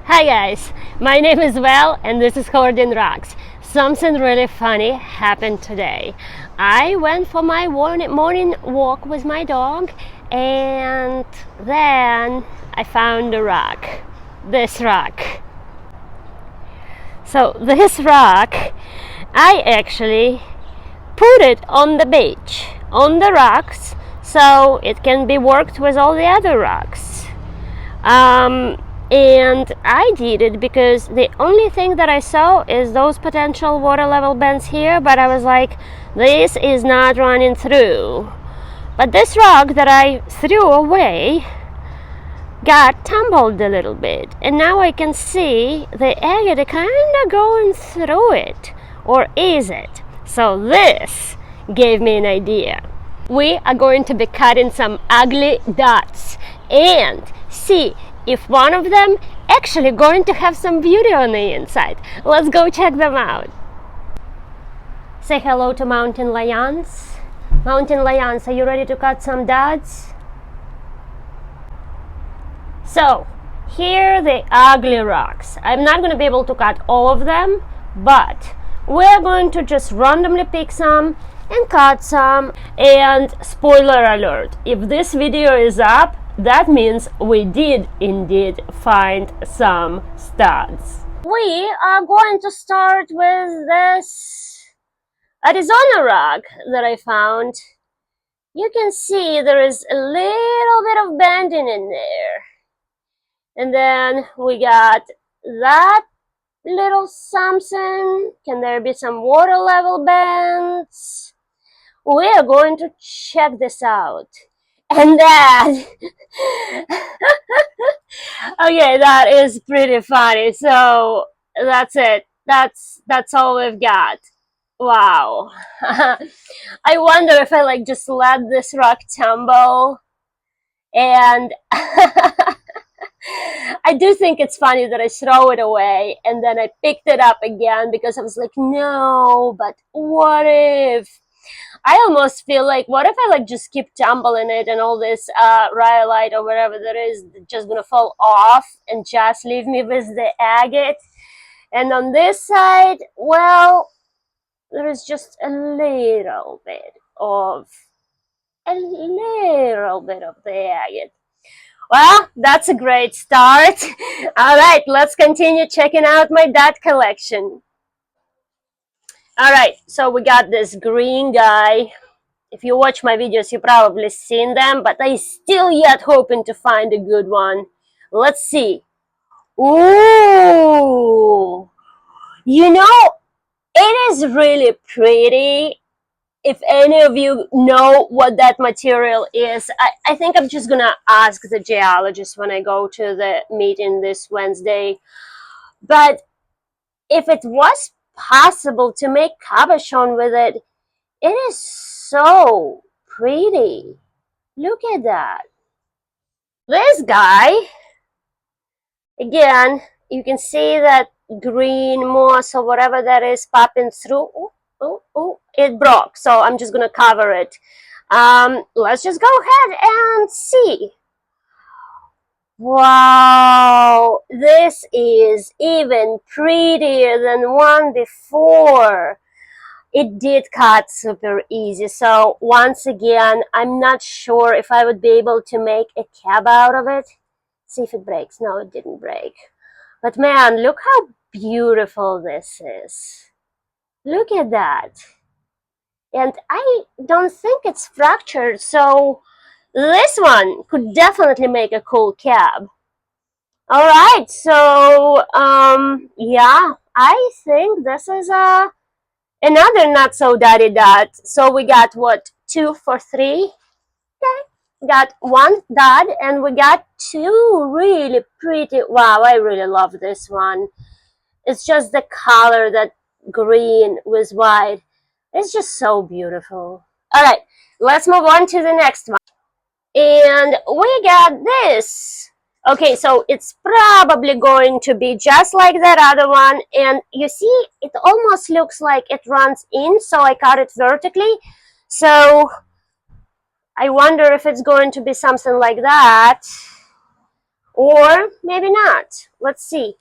Hi guys, my name is Val and this is Hoarding Rocks. Something really funny happened today. I went for my morning walk with my dog and then I found a rock. This rock. So this rock, I actually put it on the beach, on the rocks, so it can be worked with all the other rocks. And I did it because the only thing that I saw is those potential water level bends here, but I was like, this is not running through. But this rock that I threw away got tumbled a little bit, and now I can see the agate kind of going through it. Or is it? So this gave me an idea. We are going to be cutting some ugly dots and see if one of them actually going to have some beauty on the inside. Let's go check them out. Say hello to mountain lions. Mountain lions, are you ready to cut some dots? So, here are the ugly rocks. I'm not going to be able to cut all of them, but we're going to just randomly pick some and cut some. And spoiler alert, if this video is up, that means we did indeed find some studs. We are going to start with this Arizona rock that I found. You can see there is a little bit of bending in there. And then we got that little something. Can there be some water level bends? We are going to check this out. And that okay, that is pretty funny. So that's it. That's all we've got. Wow. I wonder if I just let this rock tumble. And I do think it's funny that I throw it away and then I picked it up again because I was like, no, but what if? I almost feel like, what if I just keep tumbling it and all this rhyolite or whatever there is just gonna fall off and just leave me with the agate. And on this side, well, there is just a little bit of the agate. Well, that's a great start. All right, let's continue checking out my dot collection. All right, so we got this green guy. If you watch my videos, you've probably seen them, but I still yet hoping to find a good one. Let's see. Ooh, you know, it is really pretty. If any of you know what that material is, I think I'm just gonna ask the geologist when I go to the meeting this Wednesday. But if it was possible to make cabochon with it, it is so pretty. Look at that. This guy, again, you can see that green moss or whatever that is popping through. Oh, it broke, so I'm just gonna cover it. Let's just go ahead and see. Wow, this is even prettier than one before. It did cut super easy, so once again, I'm not sure if I would be able to make a cab out of it. See if it breaks. No, it didn't break. But man, look how beautiful this is. Look at that. And I don't think it's fractured, so this one could definitely make a cool cab. All right, so yeah, I think this is another not so dotty dot. So we got what, 2 for 3? Okay, we got 1 dot and we got 2 really pretty. Wow, I really love this one. It's just the color, that green with white. It's just so beautiful. All right, let's move on to the next one. And we got this. Okay, so it's probably going to be just like that other one. And you see, it almost looks like it runs in, so I cut it vertically. So I wonder if it's going to be something like that. Or maybe not. Let's see.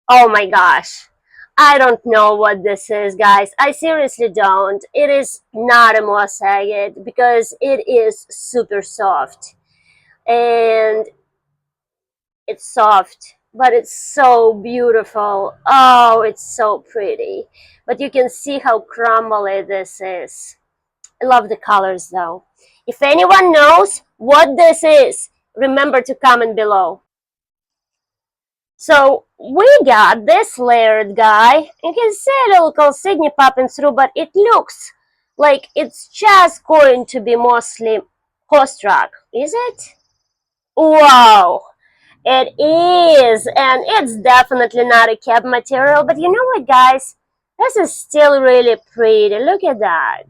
Oh my gosh. I don't know what this is, guys. I seriously don't. It is not a moss agate because it is super soft. And it's soft, but it's so beautiful. Oh, it's so pretty. But you can see how crumbly this is. I love the colors though. If anyone knows what this is, remember to comment below. So we got this layered guy. You can see a little chalcedony popping through, but it looks like it's just going to be mostly host rock. Is it? Wow! It is, and it's definitely not a cap material, but you know what, guys? This is still really pretty. Look at that.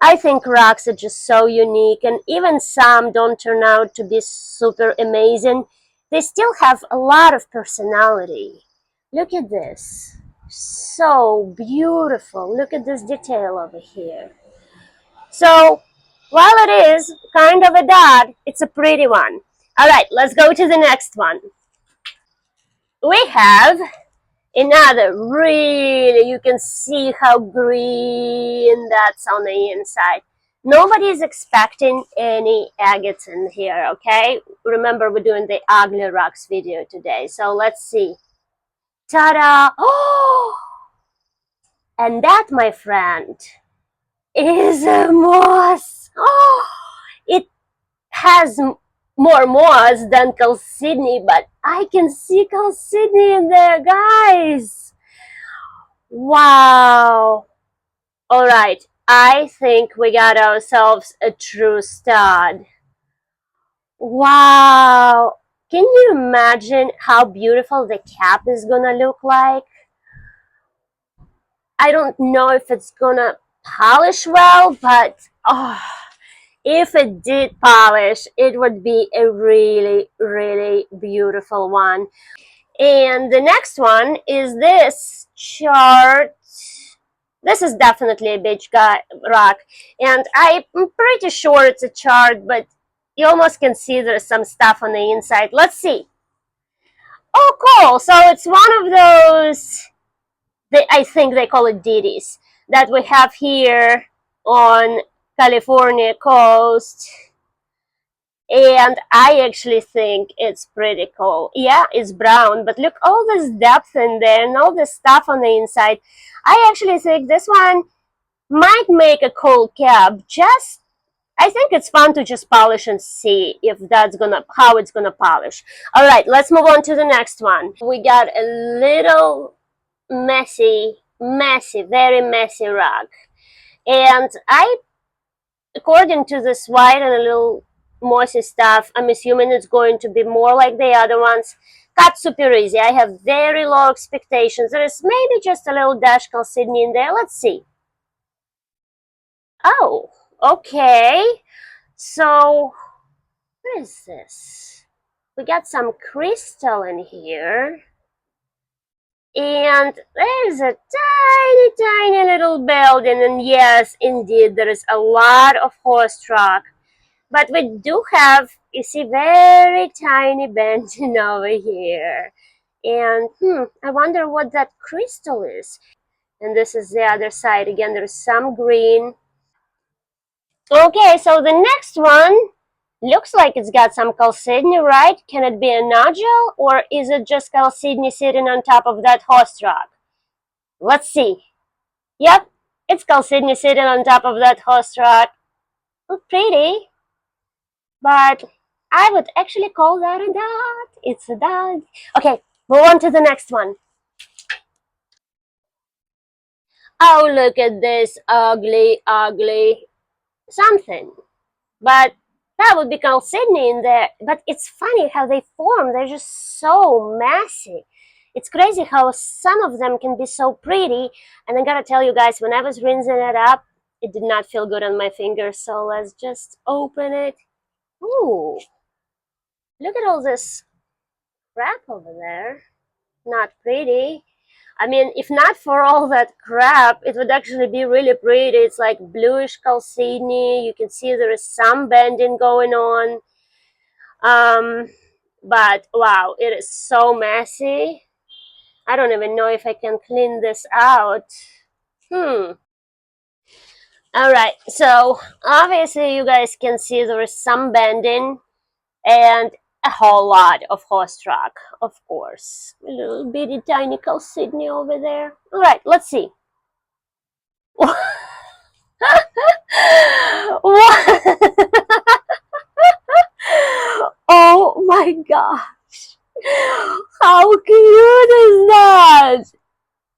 I think rocks are just so unique, and even some don't turn out to be super amazing. They still have a lot of personality. Look at this. So beautiful. Look at this detail over here. So, while it is kind of a dot, it's a pretty one. Alright, let's go to the next one. We have another really, you can see how green that's on the inside. Nobody's expecting any agates in here, okay? Remember, we're doing the ugly rocks video today, so let's see. Ta-da! Oh! And that, my friend, is a moss. Oh! It has more moss than chalcedony, but I can see chalcedony in there, guys. Wow. All right, I think we got ourselves a true stud. Wow. Can you imagine how beautiful the cap is gonna look like? I don't know if it's gonna polish well, but oh, if it did polish, it would be a really, really beautiful one. And the next one is this chart. This is definitely a beach rock, and I'm pretty sure it's a chart, but you almost can see there's some stuff on the inside. Let's see. Oh, cool. So it's one of those, I think they call it ditties, that we have here on California coast. And I actually think it's pretty cool. Yeah, it's brown, but look, all this depth in there and all this stuff on the inside. I actually think this one might make a cool cap. Just, I think it's fun to just polish and see if that's gonna, how it's gonna polish. All right, let's move on to the next one. We got a little messy, very messy rock. And according to this white and a little mossy stuff, I'm assuming it's going to be more like the other ones. Cut super easy. I have very low expectations. There is maybe just a little dash chalcedony in there. Let's see. Oh, okay. So, what is this? We got some crystal in here. And there's a tiny, tiny little building. And yes, indeed, there is a lot of horse rock. But we do have, you see, very tiny bending over here. And I wonder what that crystal is. And this is the other side. Again, there's some green. Okay, so the next one looks like it's got some chalcedony, right? Can it be a nodule, or is it just chalcedony sitting on top of that host rock? Let's see. Yep, it's chalcedony sitting on top of that host rock. Pretty, but I would actually call that a dot. It's a dot. Okay, move on to the next one. Oh, look at this ugly, ugly something. But that would be chalcedony in there. But it's funny how they form. They're just so messy. It's crazy how some of them can be so pretty. And I gotta tell you guys, when I was rinsing it up, it did not feel good on my fingers. So let's just open it. Ooh, look at all this crap over there. Not pretty. I mean, if not for all that crap, it would actually be really pretty. It's like bluish chalcedony. You can see there is some bending going on. Um, but wow, it is so messy. I don't even know if I can clean this out. Hmm. All right. So obviously, you guys can see there is some bending and a whole lot of horse rock, of course. A little bitty tiny Sydney over there. All right. Let's see. What? Oh my gosh. How cute is that?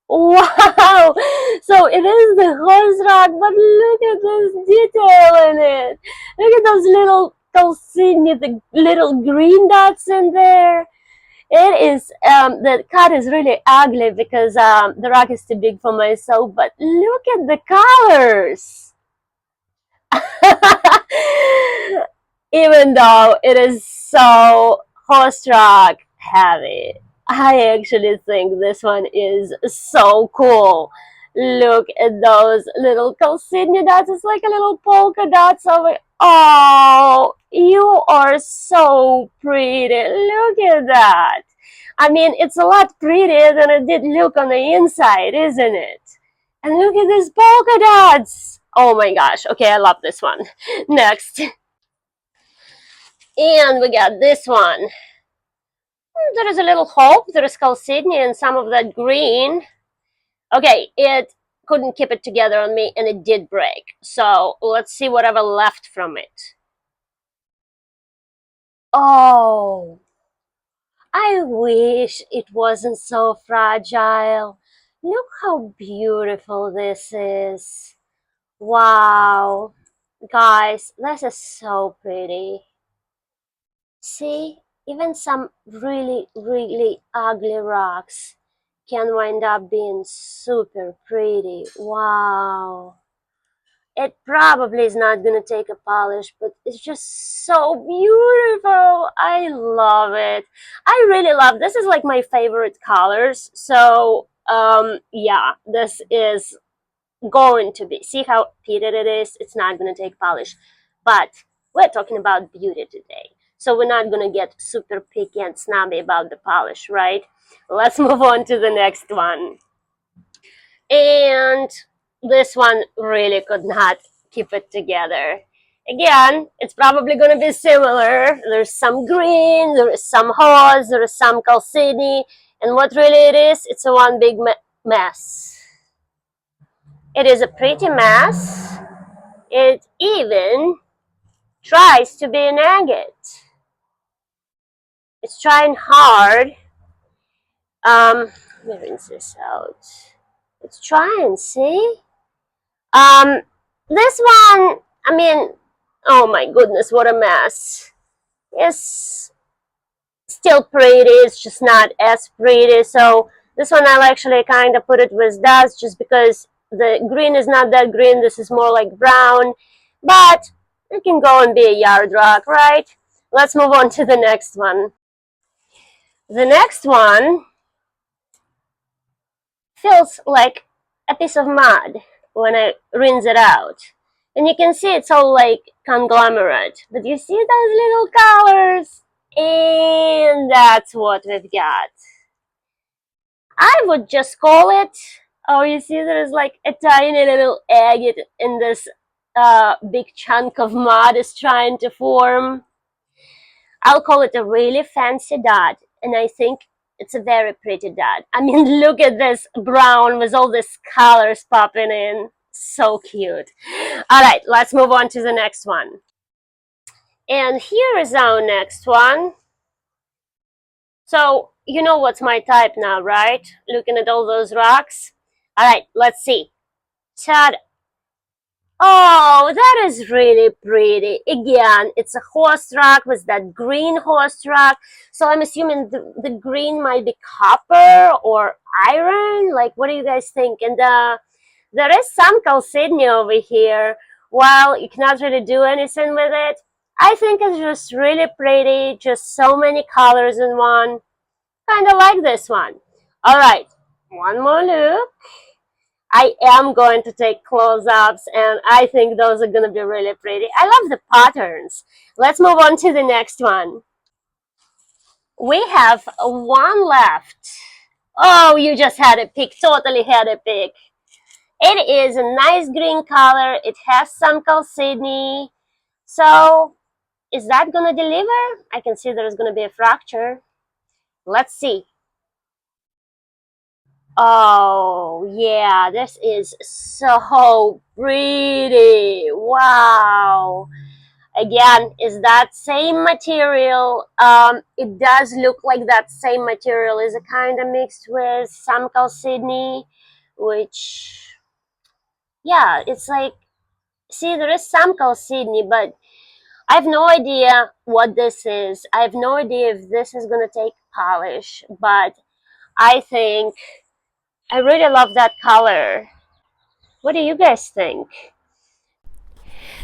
Wow! So it is the horse rock, but look at this detail in it. Look at those little calcini, the little green dots in there. It is, the cut is really ugly because the rock is too big for myself, but look at the colors. Even though it is so horse rock heavy, I actually think this one is so cool. Look at those little calcini dots. It's like a little polka dots over. Oh, you are so pretty. Look at that. I mean, it's a lot prettier than it did look on the inside, isn't it? And look at these polka dots. Oh my gosh. Okay, I love this one. Next. And we got this one. There is a little hope. There is calcitnia and some of that green. Okay, it couldn't keep it together on me and it did break. So let's see whatever left from it. Oh, I wish it wasn't so fragile. Look how beautiful this is. Wow. Guys, this is so pretty. See, even some really, really ugly rocks can wind up being super pretty. Wow. It probably is not gonna take a polish, but it's just so beautiful. I love it. I really love this is like my favorite colors. So yeah, this is going to be. See how pitted it is? It's not going to take polish. But we're talking about beauty today. So we're not going to get super picky and snobby about the polish, right? Let's move on to the next one. And this one really could not keep it together. Again, it's probably going to be similar. There's some green, there is some horse, there is some calcini, and what really it is, it's a one big mess. It is a pretty mess. It even tries to be an agate. It's trying hard. Let me rinse this out. It's trying, see? Um, this one, I mean, oh my goodness, what a mess. It's still pretty, it's just not as pretty. So this one I'll actually kind of put it with dust just because the green is not that green. This is more like brown. But it can go and be a yard rock, right? Let's move on to the next one. The next one feels like a piece of mud when I rinse it out. And you can see it's all like conglomerate. But you see those little colors? And that's what we've got. I would just call it, oh, you see there's like a tiny little agate in this big chunk of mud is trying to form. I'll call it a really fancy dot, and I think it's a very pretty dot. I mean, look at this brown with all these colors popping in. So cute. All right, let's move on to the next one. And here is our next one. So, you know what's my type now, right? Looking at all those rocks. All right, let's see. Ta-da. Oh, that is really pretty. Again, it's a horse rock with that green horse rock. So I'm assuming the green might be copper or iron. Like, what do you guys think? And there is some calcedony over here. While you cannot really do anything with it, I think it's just really pretty. Just so many colors in one. Kind of like this one. All right, one more look. I am going to take close-ups, and I think those are going to be really pretty. I love the patterns. Let's move on to the next one. we have one left. Oh, you just had a pick. Totally had a pick. It is a nice green color. It has some chalcedony. So, is that gonna deliver? I can see there's gonna be a fracture. Let's see. Oh, yeah, this is so pretty. Wow. Again, is that same material. It does look like that same material is a kind of mixed with some chalcedony, which, yeah, it's like, see, there is some chalcedony, but I have no idea what this is. I have no idea if this is going to take polish, but I think I really love that color. What do you guys think?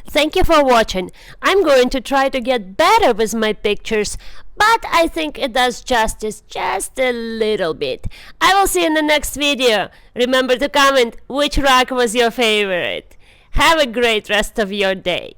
Thank you for watching. I'm going to try to get better with my pictures, but I think it does justice just a little bit. I will see you in the next video. Remember to comment which rock was your favorite. Have a great rest of your day.